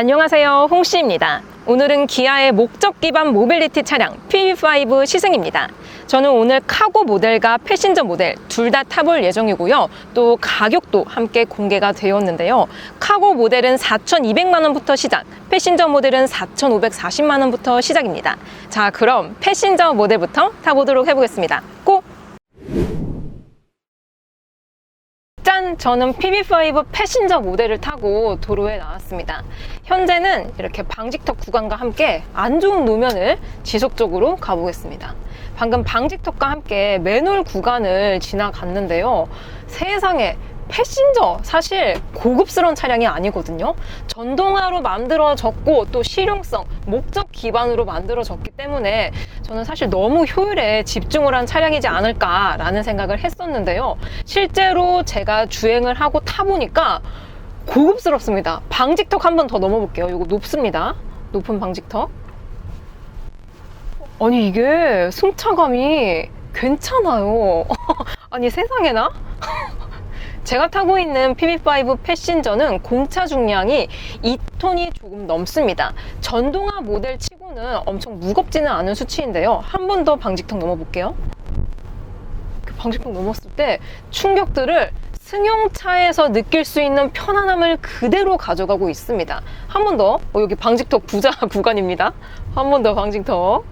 안녕하세요, 홍씨입니다. 오늘은 기아의 목적 기반 모빌리티 차량 PV5 시승입니다. 저는 오늘 카고 모델과 패신저 모델 둘 다 타볼 예정이고요. 또 가격도 함께 공개가 되었는데요. 카고 모델은 4,200만 원부터 시작, 패신저 모델은 4,540만 원부터 시작입니다. 자, 그럼 패신저 모델부터 타보도록 해보겠습니다. 고! 짠! 저는 PV5 패신저 모델을 타고 도로에 나왔습니다. 현재는 이렇게 방직턱 구간과 함께 안 좋은 노면을 지속적으로 가보겠습니다. 방금 방직턱과 함께 맨홀 구간을 지나갔는데요. 세상에, 패신저 사실 고급스러운 차량이 아니거든요. 전동화로 만들어졌고 또 실용성, 목적 기반으로 만들어졌기 때문에 저는 사실 너무 효율에 집중을 한 차량이지 않을까라는 생각을 했었는데요. 실제로 제가 주행을 하고 타보니까 고급스럽습니다. 방직턱 한 번 더 넘어볼게요. 이거 높습니다. 높은 방직턱. 아니, 이게 승차감이 괜찮아요. 아니, 세상에나? 제가 타고 있는 PV5 패신저는 공차 중량이 2톤이 조금 넘습니다. 전동화 모델 치고는 엄청 무겁지는 않은 수치인데요. 한 번 더 방직턱 넘어볼게요. 방직턱 넘었을 때 충격들을 승용차에서 느낄 수 있는 편안함을 그대로 가져가고 있습니다. 한 번 더, 여기 방직턱 부자 구간입니다. 한 번 더 방직턱.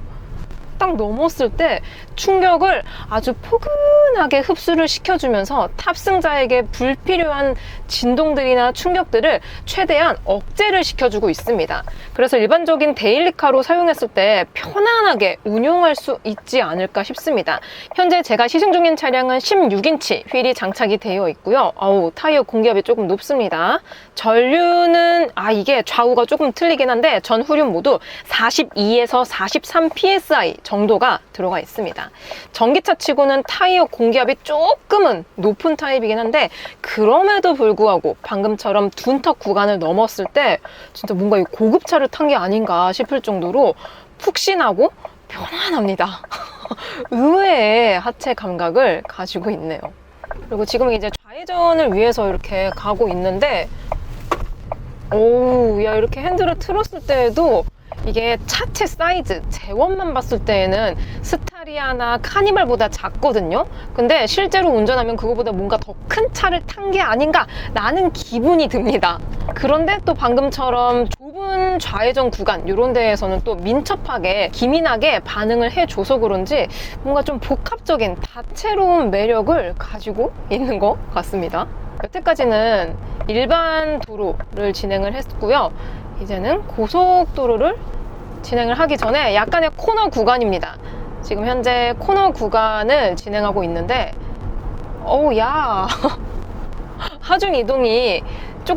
딱 넘었을 때 충격을 아주 포근하게 흡수를 시켜주면서 탑승자에게 불필요한 진동들이나 충격들을 최대한 억제를 시켜주고 있습니다. 그래서 일반적인 데일리카로 사용했을 때 편안하게 운용할 수 있지 않을까 싶습니다. 현재 제가 시승 중인 차량은 16인치 휠이 장착이 되어 있고요. 타이어 공기압이 조금 높습니다. 전류는 이게 좌우가 조금 틀리긴 한데 전 후륜 모두 42에서 43 PSI 정도가 들어가 있습니다. 전기차 치고는 타이어 공기압이 조금은 높은 타입이긴 한데 그럼에도 불구하고 방금처럼 둔턱 구간을 넘었을 때 진짜 뭔가 고급차를 탄 게 아닌가 싶을 정도로 푹신하고 편안합니다. 의외의 하체 감각을 가지고 있네요. 그리고 지금 이제 좌회전을 위해서 이렇게 가고 있는데 이렇게 핸들을 틀었을 때에도 이게 차체 사이즈, 제원만 봤을 때에는 스타리아나 카니발보다 작거든요. 근데 실제로 운전하면 그거보다 뭔가 더 큰 차를 탄 게 아닌가 라는 기분이 듭니다. 그런데 또 방금처럼 좁은 좌회전 구간 이런 데에서는 또 민첩하게 기민하게 반응을 해줘서 그런지 뭔가 좀 복합적인 다채로운 매력을 가지고 있는 것 같습니다. 여태까지는 일반 도로를 진행을 했고요. 이제는 고속도로를 진행을 하기 전에 약간의 코너 구간입니다. 지금 현재 코너 구간을 진행하고 있는데 하중 이동이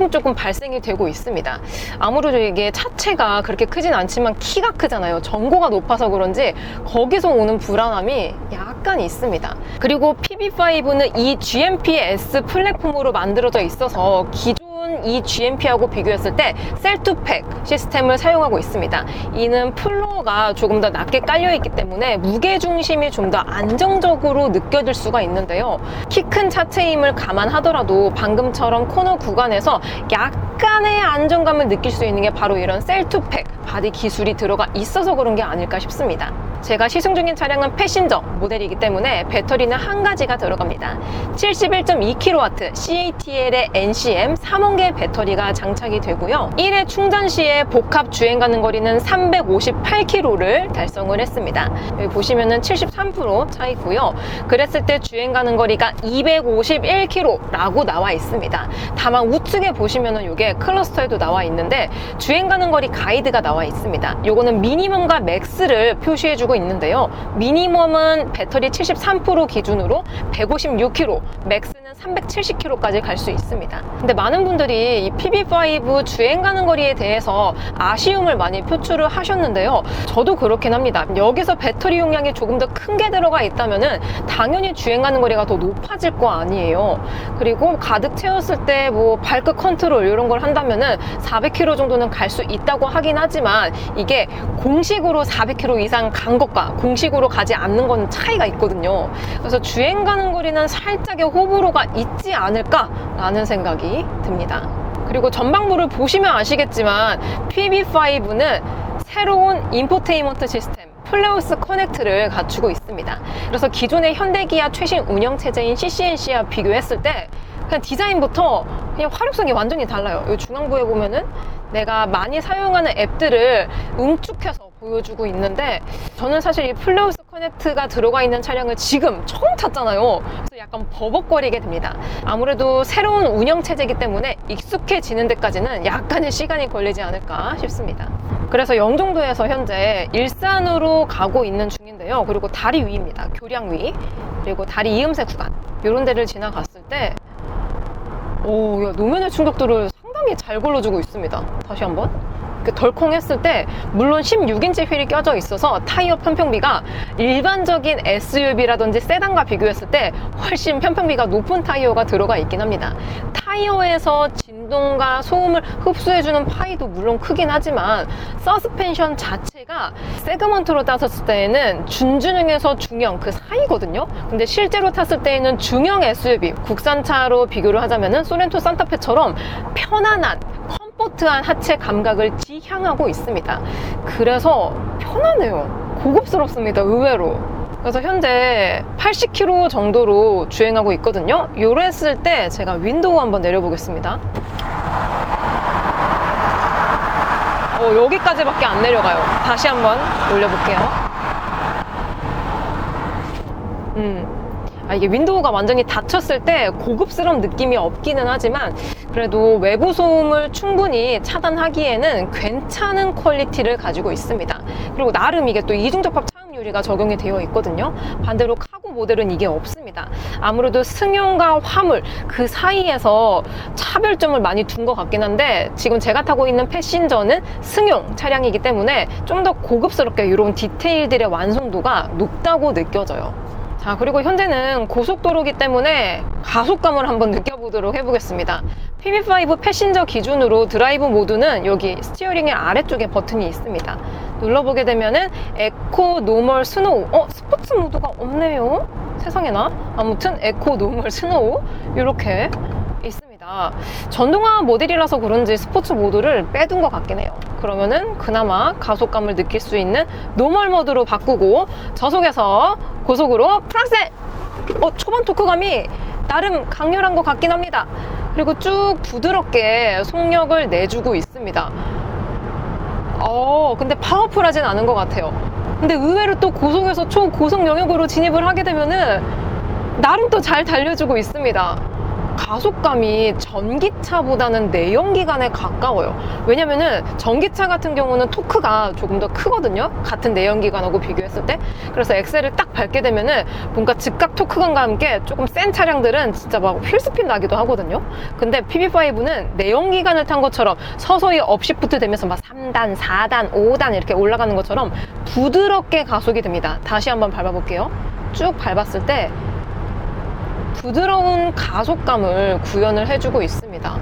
조금 발생이 되고 있습니다. 아무래도 이게 차체가 그렇게 크진 않지만 키가 크잖아요. 전고가 높아서 그런지 거기서 오는 불안함이 약간 있습니다. 그리고 PV5는 이 GMP-S 플랫폼으로 만들어져 있어서 기존 이 GMP하고 비교했을 때 셀2팩 시스템을 사용하고 있습니다. 이는 플로어가 조금 더 낮게 깔려있기 때문에 무게중심이 좀 더 안정적으로 느껴질 수가 있는데요. 키 큰 차체임을 감안하더라도 방금처럼 코너 구간에서 약간의 안정감을 느낄 수 있는 게 바로 이런 셀2팩 바디 기술이 들어가 있어서 그런 게 아닐까 싶습니다. 제가 시승 중인 차량은 패신저 모델이기 때문에 배터리는 한 가지가 들어갑니다. 71.2kW CATL의 NCM 3원계 배터리가 장착이 되고요. 1회 충전 시에 복합 주행 가는 거리는 358km를 달성을 했습니다. 여기 보시면은 73% 차 있고요. 그랬을 때 주행 가는 거리가 251km라고 나와 있습니다. 다만 우측에 보시면은 이게 클러스터에도 나와 있는데 주행 가는 거리 가이드가 나와 있습니다. 요거는 미니멈과 맥스를 표시해주고 있는데요. 미니멈은 배터리 73% 기준으로 156km, 맥스는 370km까지 갈 수 있습니다. 근데 많은 분들이 이 PV5 주행 가는 거리에 대해서 아쉬움을 많이 표출을 하셨는데요. 저도 그렇긴 합니다. 여기서 배터리 용량이 조금 더 큰 게 들어가 있다면은 당연히 주행 가는 거리가 더 높아질 거 아니에요. 그리고 가득 채웠을 때 뭐 발끝 컨트롤 이런 걸 한다면은 400km 정도는 갈 수 있다고 하긴 하지만 이게 공식으로 400km 이상 간 것과 공식으로 가지 않는 건 차이가 있거든요. 그래서 주행 가는 거리는 살짝의 호불호가 있지 않을까라는 생각이 듭니다. 그리고 전방부를 보시면 아시겠지만 PB5는 새로운 인포테인먼트 시스템 플레오스 커넥트를 갖추고 있습니다. 그래서 기존의 현대기아 최신 운영체제인 CCNC와 비교했을 때 그냥 디자인부터 그냥 화력성이 완전히 달라요. 이 중앙부에 보면은 내가 많이 사용하는 앱들을 응축해서 보여주고 있는데, 저는 사실 이 플레오스 커넥트가 들어가 있는 차량을 지금 처음 탔잖아요. 그래서 약간 버벅거리게 됩니다. 아무래도 새로운 운영체제이기 때문에 익숙해지는 데까지는 약간의 시간이 걸리지 않을까 싶습니다. 그래서 영종도에서 현재 일산으로 가고 있는 중인데요. 그리고 다리 위입니다. 교량 위, 그리고 다리 이음새 구간, 이런 데를 지나갔을 때 노면의 충격도를 상당히 잘 걸러주고 있습니다. 다시 한번 덜컹했을 때, 물론 16인치 휠이 껴져 있어서 타이어 편평비가 일반적인 SUV라든지 세단과 비교했을 때 훨씬 편평비가 높은 타이어가 들어가 있긴 합니다. 타이어에서 진동과 소음을 흡수해주는 파이도 물론 크긴 하지만 서스펜션 자체가 세그먼트로 땄을 때에는 준중에서 중형 그 사이거든요. 근데 실제로 탔을 때에는 중형 SUV, 국산차로 비교를 하자면 소렌토 산타페처럼 편안한 컴포트한 하체 감각을 지향하고 있습니다. 그래서 편하네요. 고급스럽습니다. 의외로. 그래서 현재 80km 정도로 주행하고 있거든요. 요랬을 때 제가 윈도우 한번 내려보겠습니다. 여기까지밖에 안 내려가요. 다시 한번 올려볼게요. 이게 윈도우가 완전히 닫혔을 때 고급스러운 느낌이 없기는 하지만 그래도 외부 소음을 충분히 차단하기에는 괜찮은 퀄리티를 가지고 있습니다. 그리고 나름 이게 또 이중접합 차음 유리가 적용이 되어 있거든요. 반대로 카고 모델은 이게 없습니다. 아무래도 승용과 화물 그 사이에서 차별점을 많이 둔 것 같긴 한데, 지금 제가 타고 있는 패신저는 승용 차량이기 때문에 좀 더 고급스럽게 이런 디테일들의 완성도가 높다고 느껴져요. 자, 그리고 현재는 고속도로이기 때문에 가속감을 한번 느껴보도록 해보겠습니다. PB5 패신저 기준으로 드라이브 모드는 여기 스티어링의 아래쪽에 버튼이 있습니다. 눌러보게 되면은 에코, 노멀, 스노우. 스포츠 모드가 없네요. 세상에나. 아무튼 에코, 노멀, 스노우 이렇게 있습니다. 전동화 모델이라서 그런지 스포츠 모드를 빼둔 것 같긴 해요. 그러면은 그나마 가속감을 느낄 수 있는 노멀 모드로 바꾸고 저속에서 고속으로 풀악셀! 초반 토크감이 나름 강렬한 것 같긴 합니다. 그리고 쭉 부드럽게 속력을 내주고 있습니다. 근데 파워풀하진 않은 것 같아요. 근데 의외로 또 고속에서 초고속 영역으로 진입을 하게 되면은 나름 또 잘 달려주고 있습니다. 가속감이 전기차보다는 내연기관에 가까워요. 왜냐면은 전기차 같은 경우는 토크가 조금 더 크거든요. 같은 내연기관하고 비교했을 때. 그래서 엑셀을 딱 밟게 되면은 뭔가 즉각 토크감과 함께 조금 센 차량들은 진짜 막 휠스핀 나기도 하거든요. 근데 PB5는 내연기관을 탄 것처럼 서서히 업시프트 되면서 막 3단, 4단, 5단 이렇게 올라가는 것처럼 부드럽게 가속이 됩니다. 다시 한번 밟아볼게요. 쭉 밟았을 때 부드러운 가속감을 구현을 해주고 있습니다.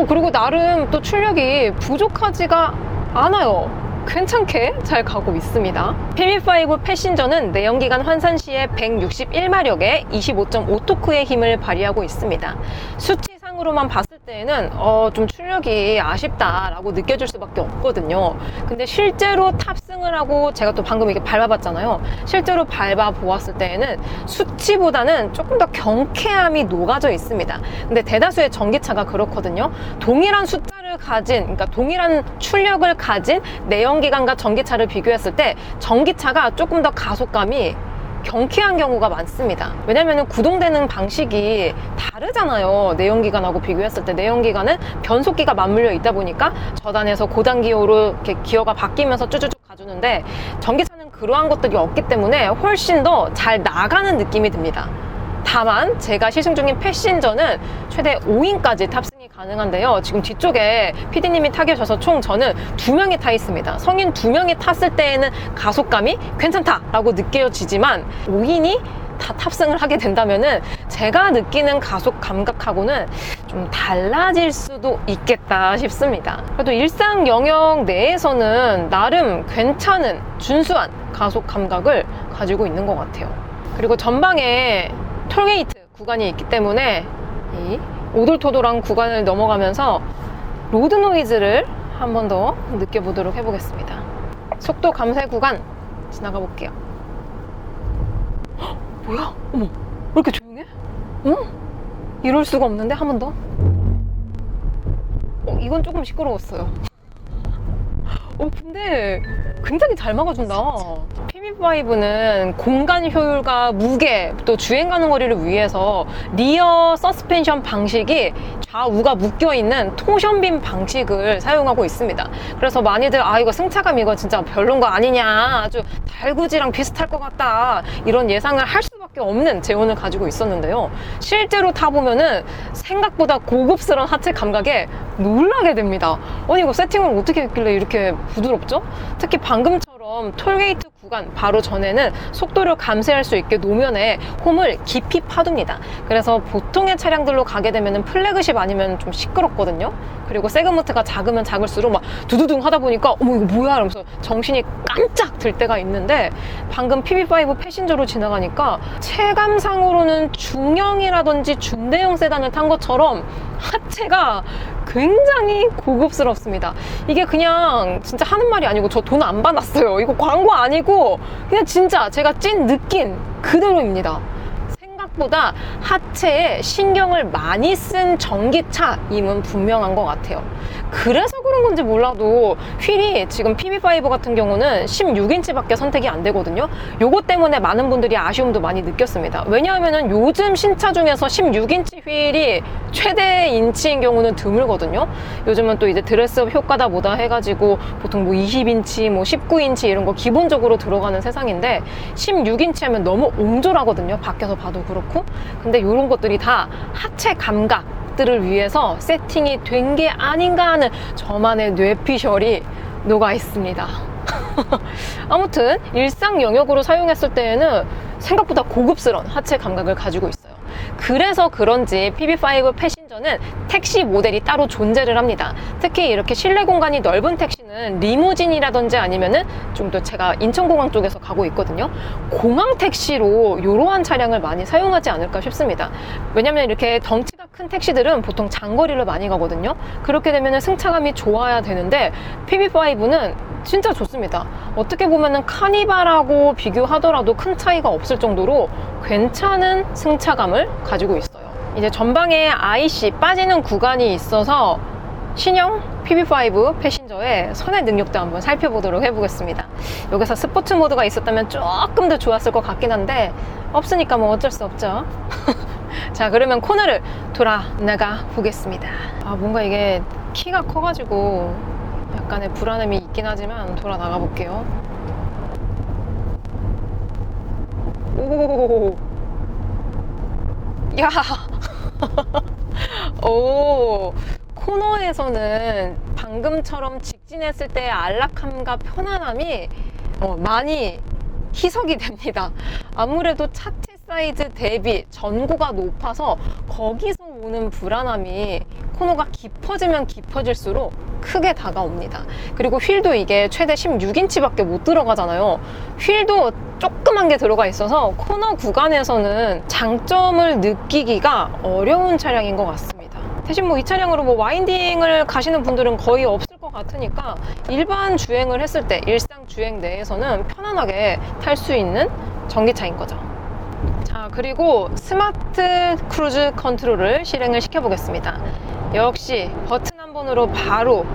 그리고 나름 또 출력이 부족하지가 않아요. 괜찮게 잘 가고 있습니다. PB5 패신저는 내연기관 환산 시에 161마력에 25.5토크의 힘을 발휘하고 있습니다. 수치상으로만 봤을 때에는 좀 출력이 아쉽다라고 느껴질 수밖에 없거든요. 근데 실제로 탑승을 하고 제가 또 방금 이게 밟아봤잖아요. 실제로 밟아보았을 때에는 수치보다는 조금 더 경쾌함이 녹아져 있습니다. 근데 대다수의 전기차가 그렇거든요. 동일한 숫자를 가진, 그러니까 동일한 출력을 가진 내연기관과 전기차를 비교했을 때 전기차가 조금 더 가속감이 경쾌한 경우가 많습니다. 왜냐면은 구동되는 방식이 다르잖아요. 내연기관하고 비교했을 때 내연기관은 변속기가 맞물려 있다 보니까 저단에서 고단 기어로 이렇게 기어가 바뀌면서 쭈쭈쭈 가주는데, 전기차는 그러한 것들이 없기 때문에 훨씬 더 잘 나가는 느낌이 듭니다. 다만 제가 시승 중인 패신저는 최대 5인까지 탑승이 가능한데요. 지금 뒤쪽에 PD님이 타 계셔서 총 저는 2명이 타 있습니다. 성인 2명이 탔을 때에는 가속감이 괜찮다라고 느껴지지만 5인이 다 탑승을 하게 된다면은 제가 느끼는 가속 감각하고는 좀 달라질 수도 있겠다 싶습니다. 그래도 일상 영역 내에서는 나름 괜찮은 준수한 가속 감각을 가지고 있는 것 같아요. 그리고 전방에 톨게이트 구간이 있기 때문에 이 오돌토돌한 구간을 넘어가면서 로드 노이즈를 한 번 더 느껴보도록 해보겠습니다. 속도 감쇄 구간 지나가 볼게요. 헉, 뭐야? 어머, 왜 이렇게 조용해? 이럴 수가 없는데. 한 번 더. 이건 조금 시끄러웠어요. 근데 굉장히 잘 막아준다. PB5는 공간 효율과 무게, 또 주행 가는 거리를 위해서 리어 서스펜션 방식이 좌우가 묶여있는 토션빔 방식을 사용하고 있습니다. 그래서 많이들 이거 승차감 이거 진짜 별론 거 아니냐, 아주 달구지랑 비슷할 것 같다, 이런 예상을 할 수밖에 없는 제온을 가지고 있었는데요. 실제로 타보면은 생각보다 고급스러운 하체 감각에 놀라게 됩니다. 아니 이거 세팅을 어떻게 했길래 이렇게 부드럽죠? 특히 방금처럼 톨게이트 구간 바로 전에는 속도를 감쇄할 수 있게 노면에 홈을 깊이 파둡니다. 그래서 보통의 차량들로 가게 되면 플래그십 아니면 좀 시끄럽거든요. 그리고 세그먼트가 작으면 작을수록 막 두두둥 하다 보니까 어머 이거 뭐야 이러면서 정신이 깜짝 들 때가 있는데, 방금 PB5 패신저로 지나가니까 체감상으로는 중형이라든지 중대형 세단을 탄 것처럼 하체가 굉장히 고급스럽습니다. 이게 그냥 진짜 하는 말이 아니고 저 돈 안 받았어요. 이거 광고 아니고 그냥 진짜 제가 찐 느낀 그대로입니다. 생각보다 하체에 신경을 많이 쓴 전기차임은 분명한 것 같아요. 그래서 그런 건지 몰라도 휠이 지금 PB5 같은 경우는 16인치밖에 선택이 안 되거든요. 요것 때문에 많은 분들이 아쉬움도 많이 느꼈습니다. 왜냐하면 요즘 신차 중에서 16인치 휠이 최대 인치인 경우는 드물거든요. 요즘은 또 이제 드레스업 효과다 뭐다 해가지고 보통 뭐 20인치, 뭐 19인치 이런 거 기본적으로 들어가는 세상인데, 16인치 하면 너무 옹졸하거든요. 밖에서 봐도 그렇고. 근데 이런 것들이 다 하체 감각들을 위해서 세팅이 된 게 아닌가 하는 저만의 뇌피셜이 녹아 있습니다. 아무튼 일상 영역으로 사용했을 때에는 생각보다 고급스러운 하체 감각을 가지고 있어요. 그래서 그런지 PB5 패신저는 택시 모델이 따로 존재를 합니다. 특히 이렇게 실내 공간이 넓은 택시는 리무진이라든지 아니면은 좀 더, 제가 인천공항 쪽에서 가고 있거든요. 공항 택시로 이러한 차량을 많이 사용하지 않을까 싶습니다. 왜냐면 이렇게 덩치가 큰 택시들은 보통 장거리를 많이 가거든요. 그렇게 되면 승차감이 좋아야 되는데 PB5는 진짜 좋습니다. 어떻게 보면은 카니발하고 비교하더라도 큰 차이가 없을 정도로 괜찮은 승차감을 가지고 있어요. 이제 전방에 IC 빠지는 구간이 있어서 신형 PB5 패신저의 선의 능력도 한번 살펴보도록 해보겠습니다. 여기서 스포츠 모드가 있었다면 조금 더 좋았을 것 같긴 한데 없으니까 뭐 어쩔 수 없죠. 자, 그러면 코너를 돌아 나가 보겠습니다. 뭔가 이게 키가 커가지고 약간의 불안함이 있긴 하지만 돌아 나가 볼게요. 오, 야, 오, 코너에서는 방금처럼 직진했을 때의 안락함과 편안함이 많이 희석이 됩니다. 아무래도 차체 사이즈 대비 전고가 높아서 거기서 오는 불안함이 코너가 깊어지면 깊어질수록 크게 다가옵니다. 그리고 휠도 이게 최대 16인치밖에 못 들어가잖아요. 휠도 조그만 게 들어가 있어서 코너 구간에서는 장점을 느끼기가 어려운 차량인 것 같습니다. 대신 뭐 이 차량으로 뭐 와인딩을 가시는 분들은 거의 없을 것 같으니까 일반 주행을 했을 때 일상 주행 내에서는 편안하게 탈 수 있는 전기차인 거죠. 자, 그리고 스마트 크루즈 컨트롤을 실행을 시켜 보겠습니다. 역시 버튼 한 번으로 바로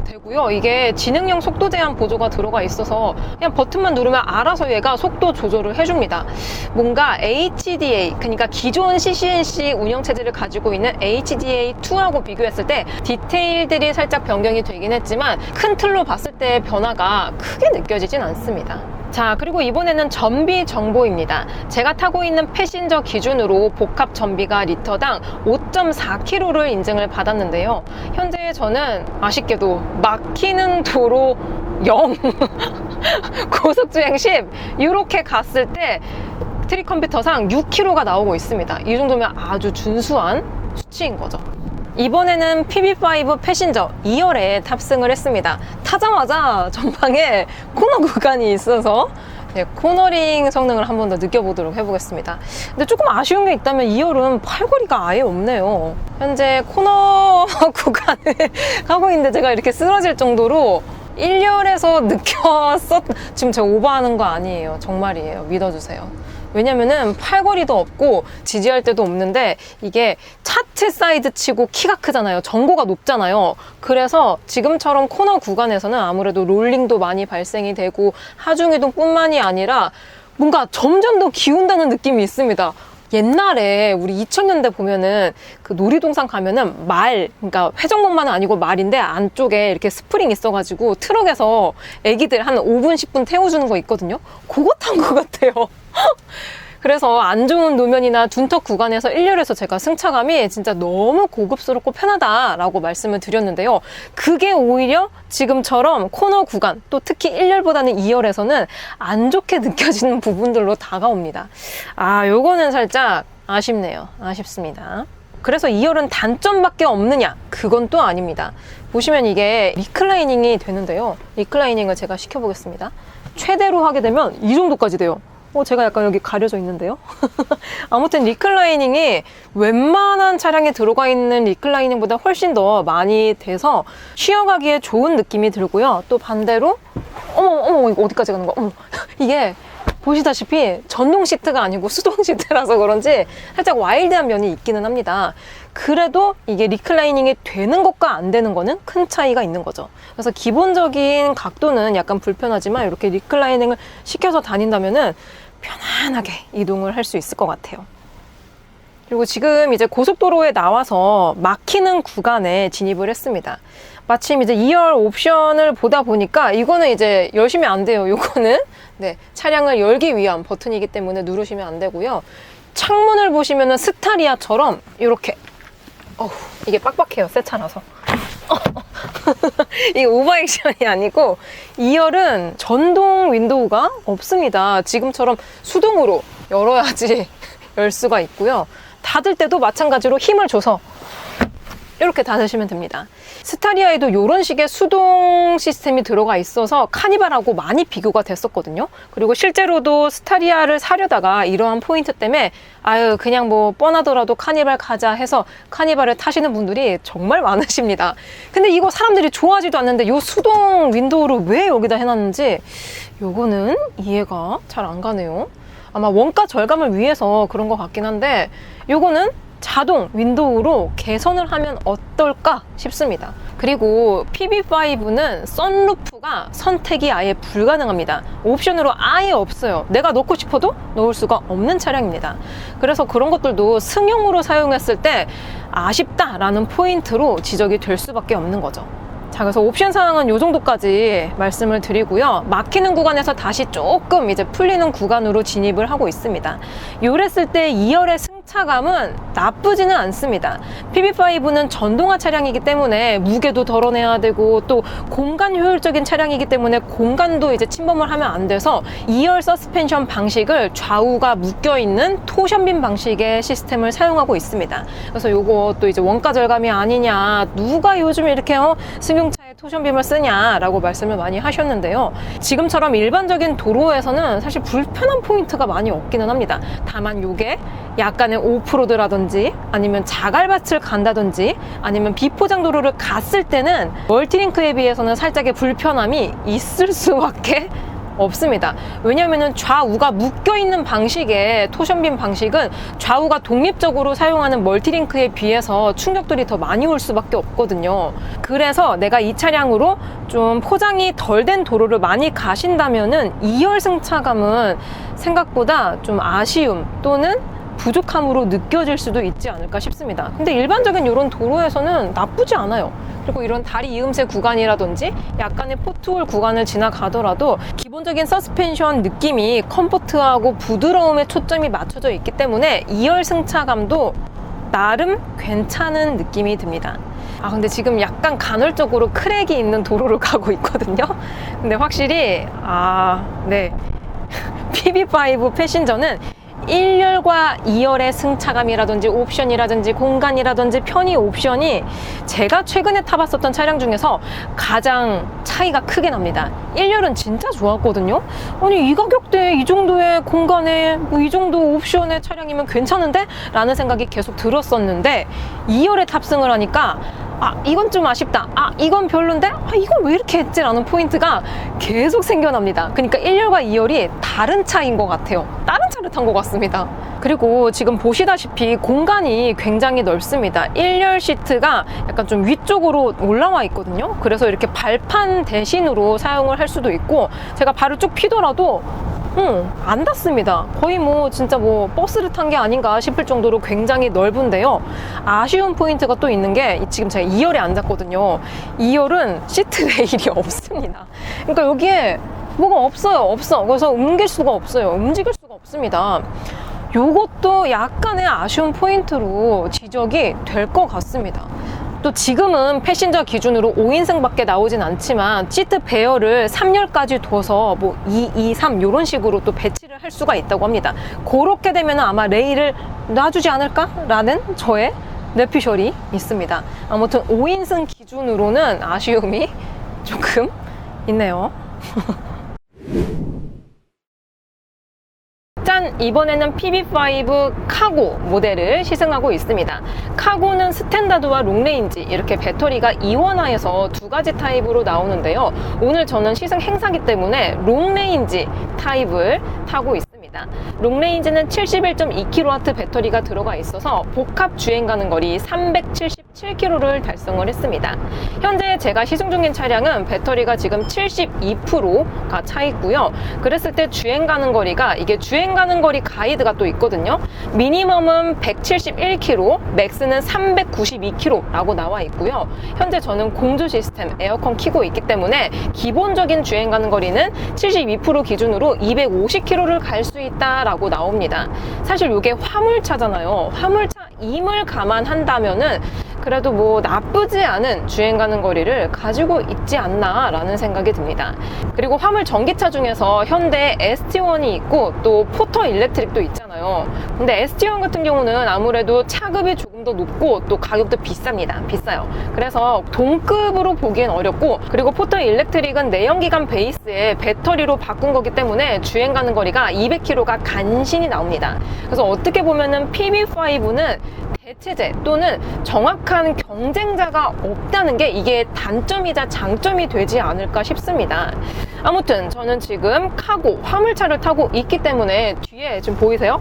되고요. 이게 지능형 속도 제한 보조가 들어가 있어서 그냥 버튼만 누르면 알아서 얘가 속도 조절을 해줍니다. 뭔가 HDA, 그러니까 기존 CCNC 운영체제를 가지고 있는 HDA2하고 비교했을 때 디테일들이 살짝 변경이 되긴 했지만 큰 틀로 봤을 때의 변화가 크게 느껴지진 않습니다. 자, 그리고 이번에는 전비 정보입니다. 제가 타고 있는 패신저 기준으로 복합 전비가 리터당 5.4km를 인증을 받았는데요. 현재 저는 아쉽게도 막히는 도로 0, 고속주행 10 이렇게 갔을 때 트릭 컴퓨터상 6km가 나오고 있습니다. 이 정도면 아주 준수한 수치인 거죠. 이번에는 PB5 패신저 2열에 탑승을 했습니다. 타자마자 전방에 코너 구간이 있어서 예, 코너링 성능을 한 번 더 느껴보도록 해보겠습니다. 근데 조금 아쉬운 게 있다면 2열은 팔거리가 아예 없네요. 현재 코너 구간을 가고 있는데 제가 이렇게 쓰러질 정도로 1열에서 느꼈었, 지금 제가 오버하는 거 아니에요. 정말이에요. 믿어주세요. 왜냐면은 팔거리도 없고 지지할 데도 없는데 이게 차체 사이드 치고 키가 크잖아요. 전고가 높잖아요. 그래서 지금처럼 코너 구간에서는 아무래도 롤링도 많이 발생이 되고 하중이동 뿐만이 아니라 뭔가 점점 더 기운다는 느낌이 있습니다. 옛날에 우리 2000년대 보면은 그 놀이동산 가면은 그러니까 회전목마는 아니고 말인데 안쪽에 이렇게 스프링 있어가지고 트럭에서 애기들 한 5분, 10분 태워주는 거 있거든요. 그거 탄 것 같아요. 그래서 안 좋은 노면이나 둔턱 구간에서 1열에서 제가 승차감이 진짜 너무 고급스럽고 편하다라고 말씀을 드렸는데요. 그게 오히려 지금처럼 코너 구간, 또 특히 1열보다는 2열에서는 안 좋게 느껴지는 부분들로 다가옵니다. 요거는 살짝 아쉽네요. 아쉽습니다. 그래서 2열은 단점밖에 없느냐? 그건 또 아닙니다. 보시면 이게 리클라이닝이 되는데요. 리클라이닝을 제가 시켜보겠습니다. 최대로 하게 되면 이 정도까지 돼요. 제가 약간 여기 가려져 있는데요. 아무튼 리클라이닝이 웬만한 차량에 들어가 있는 리클라이닝보다 훨씬 더 많이 돼서 쉬어가기에 좋은 느낌이 들고요. 또 반대로 어머 이거 어디까지 가는 거야? 어머 이게 보시다시피 전동 시트가 아니고 수동 시트라서 그런지 살짝 와일드한 면이 있기는 합니다. 그래도 이게 리클라이닝이 되는 것과 안 되는 거는 큰 차이가 있는 거죠. 그래서 기본적인 각도는 약간 불편하지만 이렇게 리클라이닝을 시켜서 다닌다면은 편안하게 이동을 할 수 있을 것 같아요. 그리고 지금 이제 고속도로에 나와서 막히는 구간에 진입을 했습니다. 마침 이제 2열 옵션을 보다 보니까 이거는 이제 열시면 안 돼요. 이거는 네, 차량을 열기 위한 버튼이기 때문에 누르시면 안 되고요. 창문을 보시면은 스타리아처럼 이렇게 이게 빡빡해요. 새 차라서. 이게 오버액션이 아니고 2열은 전동 윈도우가 없습니다. 지금처럼 수동으로 열어야지 열 수가 있고요. 닫을 때도 마찬가지로 힘을 줘서 이렇게 닫으시면 됩니다. 스타리아에도 이런 식의 수동 시스템이 들어가 있어서 카니발하고 많이 비교가 됐었거든요. 그리고 실제로도 스타리아를 사려다가 이러한 포인트 때문에 그냥 뭐 뻔하더라도 카니발 가자 해서 카니발을 타시는 분들이 정말 많으십니다. 근데 이거 사람들이 좋아하지도 않는데 이 수동 윈도우를 왜 여기다 해놨는지 요거는 이해가 잘 안 가네요. 아마 원가 절감을 위해서 그런 것 같긴 한데 요거는 자동 윈도우로 개선을 하면 어떨까 싶습니다. 그리고 PB5는 선루프가 선택이 아예 불가능합니다. 옵션으로 아예 없어요. 내가 넣고 싶어도 넣을 수가 없는 차량입니다. 그래서 그런 것들도 승용으로 사용했을 때 아쉽다라는 포인트로 지적이 될 수밖에 없는 거죠. 자, 그래서 옵션 사항은 이 정도까지 말씀을 드리고요. 막히는 구간에서 다시 조금 이제 풀리는 구간으로 진입을 하고 있습니다. 요랬을 때 2열의 승차감은 나쁘지는 않습니다. PB5는 전동화 차량이기 때문에 무게도 덜어내야 되고 또 공간 효율적인 차량이기 때문에 공간도 이제 침범을 하면 안 돼서 2열 서스펜션 방식을 좌우가 묶여있는 토션빔 방식의 시스템을 사용하고 있습니다. 그래서 요것도 이제 원가 절감이 아니냐, 누가 요즘 이렇게 승용차에 토션빔을 쓰냐라고 말씀을 많이 하셨는데요. 지금처럼 일반적인 도로에서는 사실 불편한 포인트가 많이 없기는 합니다. 다만 요게 약간의 오프로드라든지 아니면 자갈밭을 간다든지 아니면 비포장 도로를 갔을 때는 멀티링크에 비해서는 살짝의 불편함이 있을 수밖에 없습니다. 왜냐하면 좌우가 묶여있는 방식의 토션빔 방식은 좌우가 독립적으로 사용하는 멀티링크에 비해서 충격들이 더 많이 올 수밖에 없거든요. 그래서 내가 이 차량으로 좀 포장이 덜 된 도로를 많이 가신다면은 2열 승차감은 생각보다 좀 아쉬움 또는 부족함으로 느껴질 수도 있지 않을까 싶습니다. 근데 일반적인 이런 도로에서는 나쁘지 않아요. 그리고 이런 다리 이음새 구간이라든지 약간의 포트홀 구간을 지나가더라도 기본적인 서스펜션 느낌이 컴포트하고 부드러움에 초점이 맞춰져 있기 때문에 2열 승차감도 나름 괜찮은 느낌이 듭니다. 근데 지금 약간 간헐적으로 크랙이 있는 도로를 가고 있거든요. 근데 확실히 네 PB5 패신저는 1열과 2열의 승차감이라든지 옵션이라든지 공간이라든지 편의 옵션이 제가 최근에 타봤었던 차량 중에서 가장 차이가 크게 납니다. 1열은 진짜 좋았거든요. 아니 이 가격대에 이 정도의 공간에 뭐 이 정도 옵션의 차량이면 괜찮은데? 라는 생각이 계속 들었었는데 2열에 탑승을 하니까 아 이건 좀 아쉽다, 아 이건 별론데, 아 이건 왜 이렇게 했지? 라는 포인트가 계속 생겨납니다. 그러니까 1열과 2열이 다른 차인 것 같아요. 다른 차를 탄 것 같습니다. 그리고 지금 보시다시피 공간이 굉장히 넓습니다. 1열 시트가 약간 좀 위쪽으로 올라와 있거든요. 그래서 이렇게 발판 대신으로 사용을 할 수도 있고, 제가 발을 쭉 피더라도 안 닿습니다. 거의 뭐 진짜 뭐 버스를 탄 게 아닌가 싶을 정도로 굉장히 넓은데요. 아쉬운 포인트가 또 있는 게 지금 제가 2열에 앉았거든요. 2열은 시트 레일이 없습니다. 그러니까 여기에 뭐가 없어. 그래서 움직일 수가 없습니다. 요것도 약간의 아쉬운 포인트로 지적이 될 것 같습니다. 또 지금은 패신저 기준으로 5인승밖에 나오진 않지만 시트 배열을 3열까지 둬서 뭐 2, 2, 3 이런 식으로 또 배치를 할 수가 있다고 합니다. 그렇게 되면 아마 레일을 놔주지 않을까? 라는 저의 뇌피셜이 있습니다. 아무튼 5인승 기준으로는 아쉬움이 조금 있네요. 짠! 이번에는 PB5 카고 모델을 시승하고 있습니다. 카고는 스탠다드와 롱레인지 이렇게 배터리가 이원화해서 두 가지 타입으로 나오는데요. 오늘 저는 시승 행사기 때문에 롱레인지 타입을 타고 있습니다. 롱레인지는 71.2kW 배터리가 들어가 있어서 복합 주행 가는 거리 377km를 달성을 했습니다. 현재 제가 시승 중인 차량은 배터리가 지금 72%가 차 있고요. 그랬을 때 주행 가는 거리가, 이게 주행 가는 거리 가이드가 또 있거든요. 미니멈은 171km, 맥스는 392km라고 나와 있고요. 현재 저는 공조 시스템 에어컨 켜고 있기 때문에 기본적인 주행 가는 거리는 72% 기준으로 250km를 갈 수 있다라고 나옵니다. 사실 이게 화물차잖아요. 화물차임을 감안한다면은 그래도 뭐 나쁘지 않은 주행 가는 거리를 가지고 있지 않나 라는 생각이 듭니다. 그리고 화물 전기차 중에서 현대 ST1이 있고 또 포터 일렉트릭도 있잖아요. 근데 ST1 같은 경우는 아무래도 차급이 조금 더 높고 또 가격도 비싸요. 그래서 동급으로 보기엔 어렵고, 그리고 포터 일렉트릭은 내연기관 베이스에 배터리로 바꾼 거기 때문에 주행 가는 거리가 200km가 간신히 나옵니다. 그래서 어떻게 보면은 PB5는 대체제 또는 정확한 경쟁자가 없다는 게 이게 단점이자 장점이 되지 않을까 싶습니다. 아무튼 저는 지금 카고 화물차를 타고 있기 때문에 뒤에 지금 보이세요?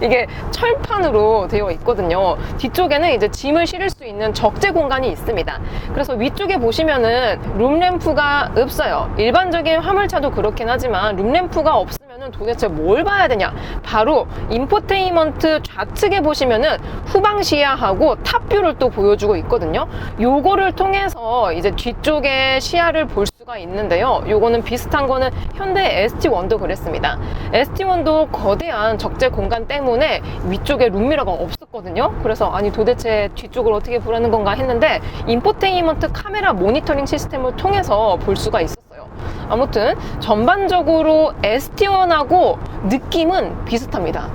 이게 철판으로 되어 있거든요. 뒤쪽에는 이제 짐을 실을 수 있는 적재 공간이 있습니다. 그래서 위쪽에 보시면은 룸램프가 없어요. 일반적인 화물차도 그렇긴 하지만 룸램프가 없으면은 도대체 뭘 봐야 되냐? 바로 인포테인먼트 좌측에 보시면은 후방 시야하고 탑뷰를 또 보여주고 있거든요. 요거를 통해서 이제 뒤쪽에 시야를 볼 수가 있는데요. 요거는 비슷한 거는 현대 ST1도 그랬습니다. ST1도 거대한 적재 공간 때문에 위쪽에 룸미러가 없었거든요. 그래서 아니 도대체 뒤쪽을 어떻게 보라는 건가 했는데 인포테인먼트 카메라 모니터링 시스템을 통해서 볼 수가 있었어요. 아무튼 전반적으로 ST1하고 느낌은 비슷합니다.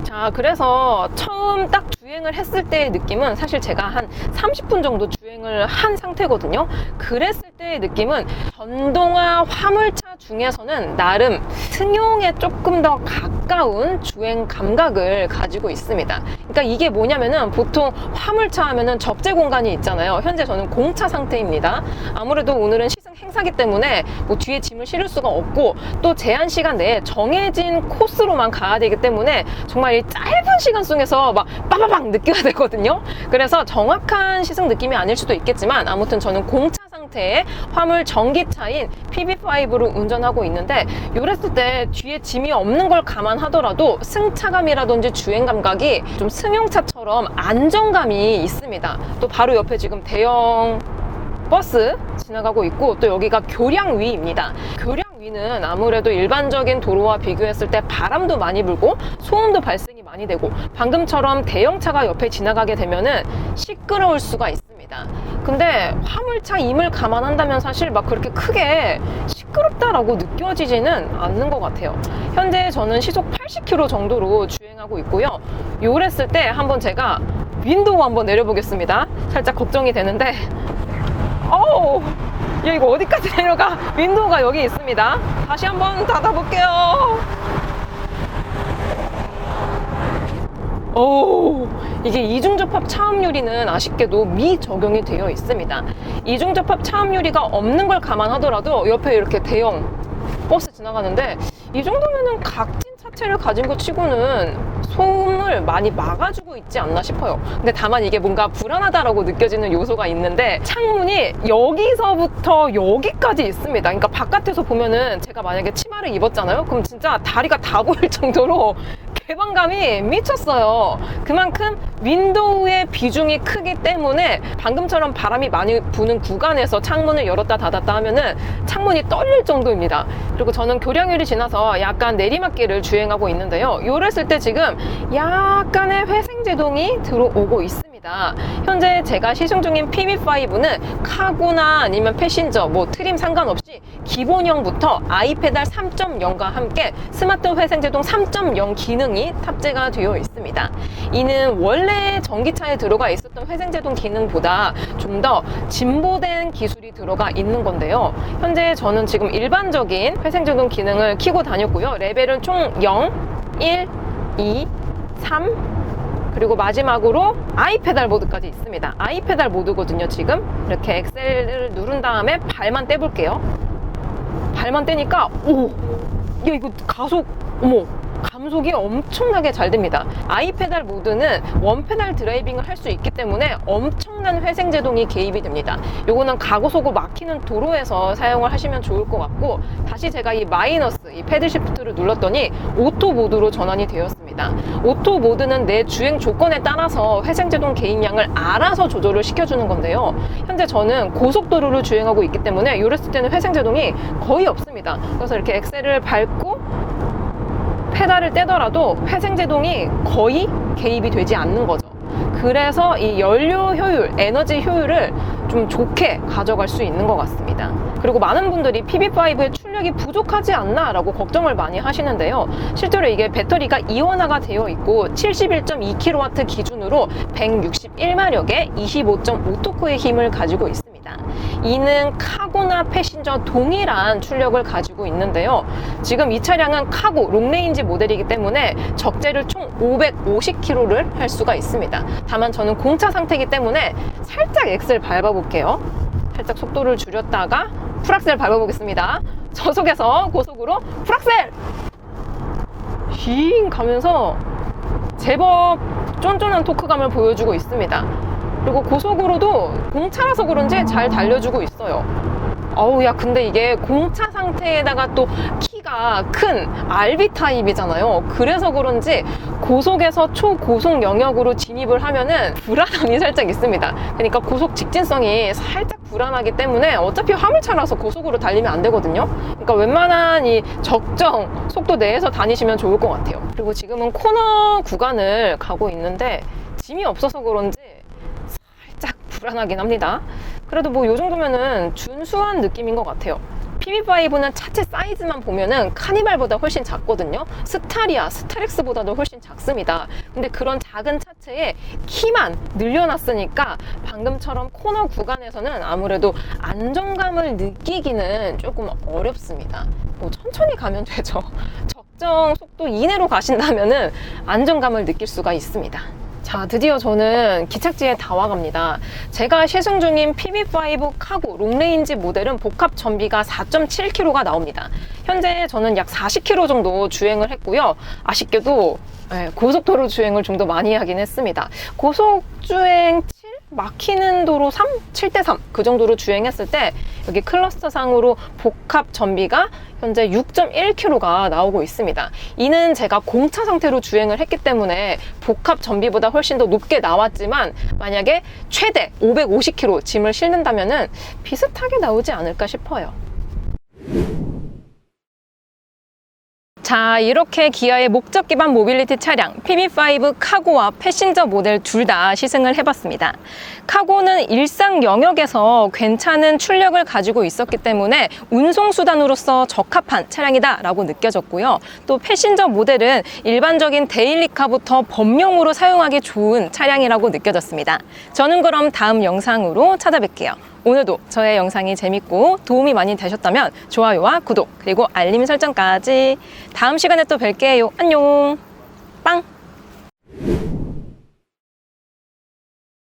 자, 그래서 처음 딱 주행을 했을 때의 느낌은 사실 제가 한 30분 정도 주행을 한 상태거든요. 그랬을 때의 느낌은 전동화 화물차 중에서는 나름 승용에 조금 더 가까운 주행 감각을 가지고 있습니다. 그러니까 이게 뭐냐면은 보통 화물차 하면은 적재 공간이 있잖아요. 현재 저는 공차 상태입니다. 아무래도 오늘은 시승 행사기 때문에 뭐 뒤에 짐을 실을 수가 없고 또 제한 시간 내에 정해진 코스로만 가야 되기 때문에 정말 이 짧은 시간 속에서 막 빠바박 느껴야 되거든요. 그래서 정확한 시승 느낌이 아닐 수도 있겠지만 아무튼 저는 공차 상태의 화물 전기차인 PB5로 운전하고 있는데, 이랬을 때 뒤에 짐이 없는 걸 감안하더라도 승차감이라든지 주행 감각이 좀 승용차처럼 안정감이 있습니다. 또 바로 옆에 지금 대형 버스 지나가고 있고, 또 여기가 교량위입니다. 교량위는 아무래도 일반적인 도로와 비교했을 때 바람도 많이 불고 소음도 발생이 많이 많이 되고, 방금처럼 대형차가 옆에 지나가게 되면은 시끄러울 수가 있습니다. 근데 화물차 임을 감안한다면 사실 막 그렇게 크게 시끄럽다라고 느껴지지는 않는 것 같아요. 현재 저는 시속 80km 정도로 주행하고 있고요. 요랬을 때 한번 제가 윈도우 한번 내려보겠습니다. 살짝 걱정이 되는데, 어우, 야, 이거 어디까지 내려가? 윈도우가 여기 있습니다. 다시 한번 닫아볼게요. 오, 이게 이중접합 차음유리는 아쉽게도 미적용이 되어 있습니다. 이중접합 차음유리가 없는 걸 감안하더라도 옆에 이렇게 대형 버스 지나가는데, 이 정도면은 각진 차체를 가진 것 치고는 소음을 많이 막아주고 있지 않나 싶어요. 근데 다만 이게 뭔가 불안하다라고 느껴지는 요소가 있는데, 창문이 여기서부터 여기까지 있습니다. 그러니까 바깥에서 보면은 제가 만약에 치마를 입었잖아요? 그럼 진짜 다리가 다 보일 정도로 개방감이 미쳤어요. 그만큼 윈도우의 비중이 크기 때문에 방금처럼 바람이 많이 부는 구간에서 창문을 열었다 닫았다 하면은 창문이 떨릴 정도입니다. 그리고 저는 교량유리 지나서 약간 내리막길을 주행하고 있는데요. 요랬을 때 지금 약간의 회생제동이 들어오고 있습니다. 현재 제가 시승 중인 PB5는 카고나 아니면 패신저, 트림 상관없이 기본형부터 아이페달 3.0과 함께 스마트 회생제동 3.0 기능이 탑재가 되어 있습니다. 이는 원래 전기차에 들어가 있었던 회생제동 기능보다 좀 더 진보된 기술이 들어가 있는 건데요. 현재 저는 지금 일반적인 회생제동 기능을 켜고 다녔고요. 레벨은 총 0, 1, 2, 3, 그리고 마지막으로 아이페달 모드까지 있습니다. 아이페달 모드거든요. 지금 이렇게 엑셀을 누른 다음에 발만 떼볼게요. 발만 떼니까 야, 이거 가속, 감속이 엄청나게 잘 됩니다. 아이페달 모드는 원페달 드라이빙을 할 수 있기 때문에 엄청난 회생제동이 개입이 됩니다. 요거는 가고속으로 막히는 도로에서 사용을 하시면 좋을 것 같고, 다시 제가 이 패들 시프트를 눌렀더니 오토 모드로 전환이 되었습니다. 오토 모드는 내 주행 조건에 따라서 회생제동 개입량을 알아서 조절을 시켜주는 건데요. 현재 저는 고속도로를 주행하고 있기 때문에 이랬을 때는 회생제동이 거의 없습니다. 그래서 이렇게 엑셀을 밟고 페달을 떼더라도 회생제동이 거의 개입이 되지 않는 거죠. 그래서 이 연료 효율, 에너지 효율을 좀 좋게 가져갈 수 있는 것 같습니다. 그리고 많은 분들이 PB5의 출력이 부족하지 않나 라고 걱정을 많이 하시는데요. 실제로 이게 배터리가 이원화가 되어 있고 71.2kW 기준으로 161마력의 25.5토크의 힘을 가지고 있습니다. 이는 카고나 패신저 동일한 출력을 가지고 있는데요. 지금 이 차량은 카고 롱레인지 모델이기 때문에 적재를 총 550km를 할 수가 있습니다. 다만 저는 공차 상태이기 때문에 살짝 엑셀 밟아볼게요. 살짝 속도를 줄였다가 풀악셀 밟아보겠습니다. 저속에서 고속으로 풀악셀! 힝 가면서 제법 쫀쫀한 토크감을 보여주고 있습니다. 그리고 고속으로도 공차라서 그런지 잘 달려주고 있어요. 어우, 야, 근데 이게 공차 상태에다가 또 키가 큰 RB 타입이잖아요. 그래서 그런지 고속에서 초고속 영역으로 진입을 하면은 불안함이 살짝 있습니다. 그러니까 고속 직진성이 살짝 불안하기 때문에 어차피 화물차라서 고속으로 달리면 안 되거든요. 그러니까 웬만한 이 적정 속도 내에서 다니시면 좋을 것 같아요. 그리고 지금은 코너 구간을 가고 있는데 짐이 없어서 그런지 살짝 불안하긴 합니다. 그래도 요 정도면은 준수한 느낌인 것 같아요. PB5는 차체 사이즈만 보면은 카니발보다 훨씬 작거든요. 스타리아, 스타렉스보다도 훨씬 작습니다. 근데 그런 작은 차체에 키만 늘려놨으니까 방금처럼 코너 구간에서는 아무래도 안정감을 느끼기는 조금 어렵습니다. 천천히 가면 되죠. 적정 속도 이내로 가신다면은 안정감을 느낄 수가 있습니다. 자, 드디어 저는 기착지에 다 와갑니다. 제가 시승 중인 PB5 카고 롱레인지 모델은 복합 전비가 4.7kg가 나옵니다. 현재 저는 약 40km 정도 주행을 했고요. 아쉽게도 고속도로 주행을 좀 더 많이 하긴 했습니다. 고속주행 7, 막히는 도로 3, 7대3 그 정도로 주행했을 때 여기 클러스터상으로 복합 전비가 현재 6.1kg가 나오고 있습니다. 이는 제가 공차 상태로 주행을 했기 때문에 복합 전비보다 훨씬 더 높게 나왔지만 만약에 최대 550kg 짐을 실는다면은 비슷하게 나오지 않을까 싶어요. 자, 자, 이렇게 기아의 목적 기반 모빌리티 차량 PB5 카고와 패신저 모델 둘 다 시승을 해봤습니다. 카고는 일상 영역에서 괜찮은 출력을 가지고 있었기 때문에 운송수단으로서 적합한 차량이다라고 느껴졌고요. 또 패신저 모델은 일반적인 데일리카부터 범용으로 사용하기 좋은 차량이라고 느껴졌습니다. 저는 그럼 다음 영상으로 찾아뵐게요. 오늘도 저의 영상이 재밌고 도움이 많이 되셨다면 좋아요와 구독 그리고 알림 설정까지. 다음 시간에 또 뵐게요. 안녕. 빵.